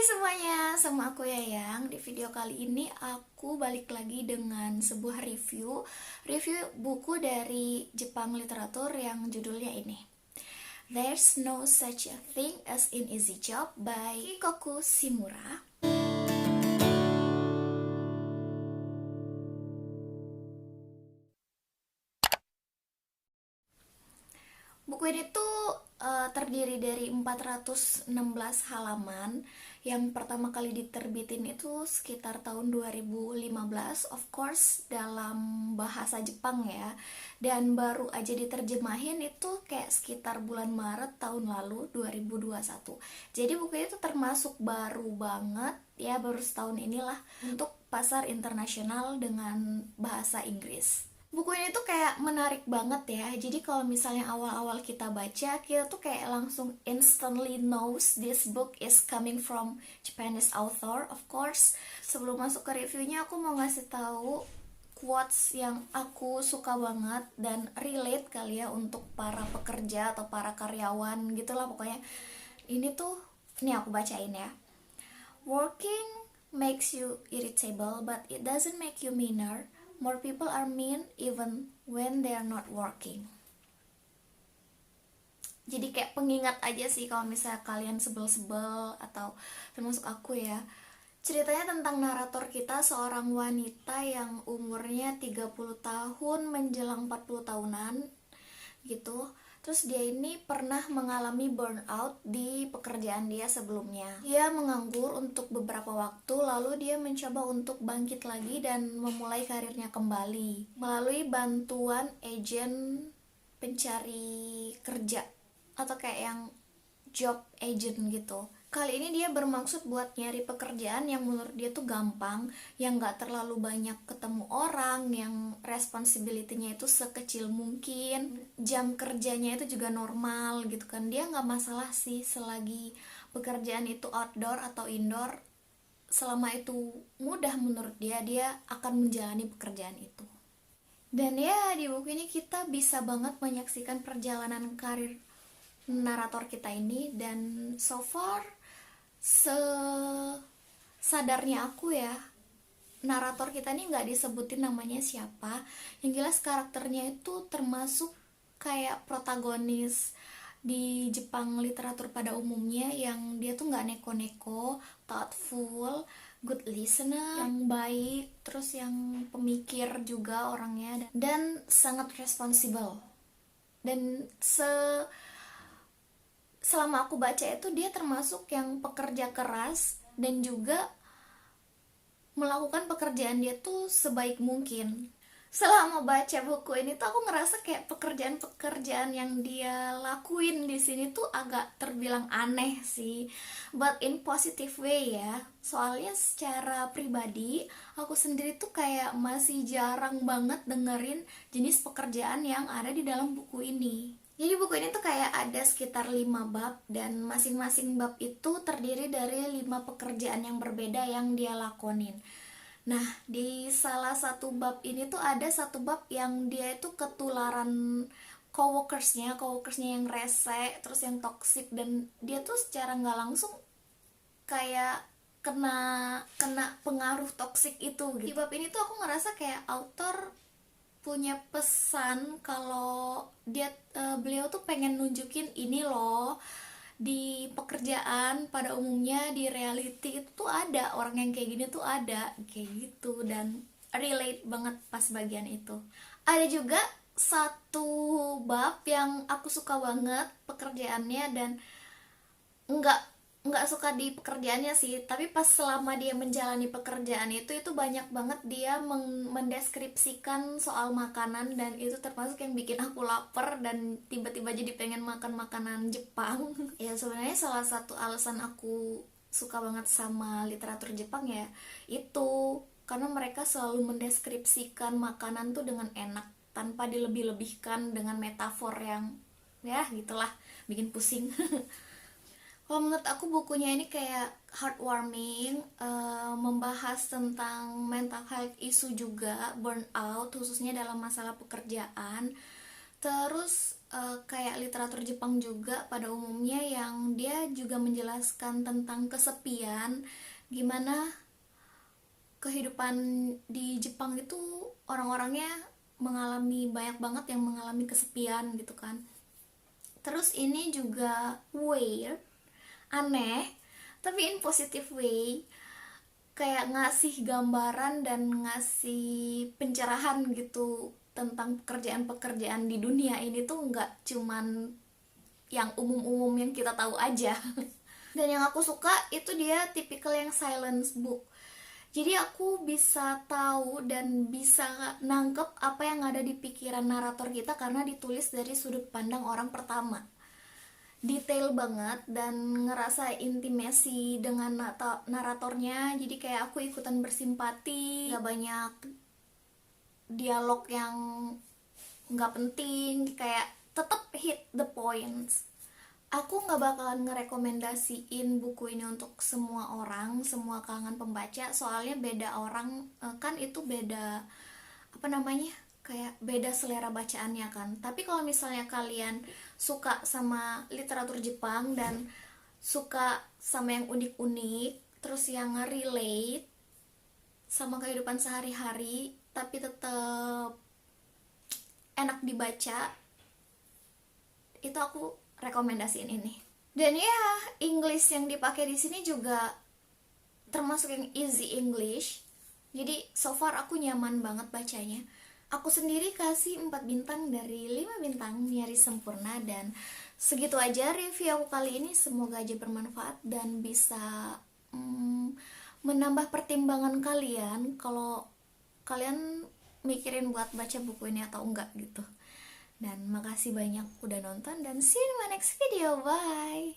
Semuanya, sama aku Yayang. Di video kali ini aku balik lagi dengan sebuah review buku dari Jepang literatur yang judulnya ini, There's No Such a Thing as an Easy Job by Kikoku Shimura. Buku ini tuh terdiri dari 416 halaman. Yang pertama kali diterbitin itu sekitar tahun 2015, of course dalam bahasa Jepang ya. Dan baru aja diterjemahin itu kayak sekitar bulan Maret tahun lalu, 2021. Jadi buku itu termasuk baru banget ya, baru setahun inilah untuk pasar internasional dengan bahasa Inggris. Buku ini tuh kayak menarik banget ya. Jadi kalau misalnya awal-awal kita baca, kita tuh kayak langsung instantly knows this book is coming from Japanese author, of course. Sebelum masuk ke reviewnya, aku mau ngasih tahu quotes yang aku suka banget dan relate kali ya untuk para pekerja atau para karyawan gitulah pokoknya. Ini tuh, ini aku bacain ya. Working makes you irritable, but it doesn't make you meaner. More people are mean even when they are not working. Jadi kayak pengingat aja sih kalau misalnya kalian sebel-sebel, atau termasuk aku ya. Ceritanya tentang narator kita, seorang wanita yang umurnya 30 tahun menjelang 40 tahunan gitu. Terus dia ini pernah mengalami burnout di pekerjaan dia sebelumnya. Dia menganggur untuk beberapa waktu, lalu dia mencoba untuk bangkit lagi dan memulai karirnya kembali melalui bantuan agen pencari kerja atau kayak yang job agent gitu. Kali ini dia bermaksud buat nyari pekerjaan yang menurut dia tuh gampang, yang gak terlalu banyak ketemu orang, yang responsibility-nya itu sekecil mungkin, jam kerjanya itu juga normal gitu kan. Dia gak masalah sih selagi pekerjaan itu outdoor atau indoor, selama itu mudah menurut dia, dia akan menjalani pekerjaan itu. Dan ya, di buku ini kita bisa banget menyaksikan perjalanan karir narator kita ini. Dan so far, sadarnya aku ya, narator kita ini nggak disebutin namanya siapa. Yang jelas karakternya itu termasuk kayak protagonis di Jepang literatur pada umumnya, yang dia tuh nggak neko-neko, thoughtful, good listener, yang baik, terus yang pemikir juga orangnya, dan sangat responsible. Dan selama aku baca itu dia termasuk yang pekerja keras dan juga melakukan pekerjaan dia tuh sebaik mungkin. Selama baca buku ini tuh aku ngerasa kayak pekerjaan-pekerjaan yang dia lakuin di sini tuh agak terbilang aneh sih, but in positive way ya. Soalnya secara pribadi aku sendiri tuh kayak masih jarang banget dengerin jenis pekerjaan yang ada di dalam buku ini. Jadi buku ini tuh kayak ada sekitar 5 bab, dan masing-masing bab itu terdiri dari 5 pekerjaan yang berbeda yang dia lakonin. Nah, di salah satu bab ini tuh ada satu bab yang dia itu ketularan coworkersnya yang rese, terus yang toksik, dan dia tuh secara nggak langsung kayak kena pengaruh toksik itu gitu. Di bab ini tuh aku ngerasa kayak author punya pesan kalau beliau tuh pengen nunjukin ini loh, di pekerjaan pada umumnya, di reality itu tuh ada orang yang kayak gini tuh, ada kayak gitu. Dan relate banget pas bagian itu. Ada juga satu bab yang aku suka banget pekerjaannya, dan nggak suka di pekerjaannya sih, tapi pas selama dia menjalani pekerjaan itu banyak banget dia mendeskripsikan soal makanan, dan itu termasuk yang bikin aku lapar dan tiba-tiba jadi pengen makan makanan Jepang. Ya sebenarnya salah satu alasan aku suka banget sama literatur Jepang ya itu, karena mereka selalu mendeskripsikan makanan tuh dengan enak tanpa dilebih-lebihkan dengan metafor yang ya gitulah, bikin pusing. Kalau menurut aku bukunya ini kayak heartwarming, membahas tentang mental health issue juga, burnout khususnya dalam masalah pekerjaan. Terus kayak literatur Jepang juga pada umumnya, yang dia juga menjelaskan tentang kesepian, gimana kehidupan di Jepang itu orang-orangnya mengalami, banyak banget yang mengalami kesepian gitu kan. Terus ini juga weird, aneh, tapi in positive way, kayak ngasih gambaran dan ngasih pencerahan gitu tentang pekerjaan-pekerjaan di dunia ini tuh nggak cuman yang umum-umum yang kita tahu aja. Dan yang aku suka itu dia tipikal yang silence book. Jadi aku bisa tahu dan bisa nangkep apa yang ada di pikiran narator kita karena ditulis dari sudut pandang orang pertama. Detail banget dan ngerasa intimasi dengan naratornya, jadi kayak aku ikutan bersimpati. Gak banyak dialog yang nggak penting, kayak tetep hit the points. Aku nggak bakalan ngerekomendasiin buku ini untuk semua orang, semua kalangan pembaca, soalnya beda orang, kan itu beda, apa namanya, kayak beda selera bacaannya kan. Tapi kalau misalnya kalian suka sama literatur Jepang dan suka sama yang unik-unik, terus yang relate sama kehidupan sehari-hari tapi tetap enak dibaca, itu aku rekomendasiin ini. Dan ya, English yang dipakai di sini juga termasuk yang easy English. Jadi so far aku nyaman banget bacanya. Aku sendiri kasih 4 bintang dari 5 bintang, nyaris sempurna. Dan segitu aja review aku kali ini, semoga aja bermanfaat dan bisa menambah pertimbangan kalian kalau kalian mikirin buat baca buku ini atau enggak gitu. Dan makasih banyak udah nonton, dan see you in my next video, bye.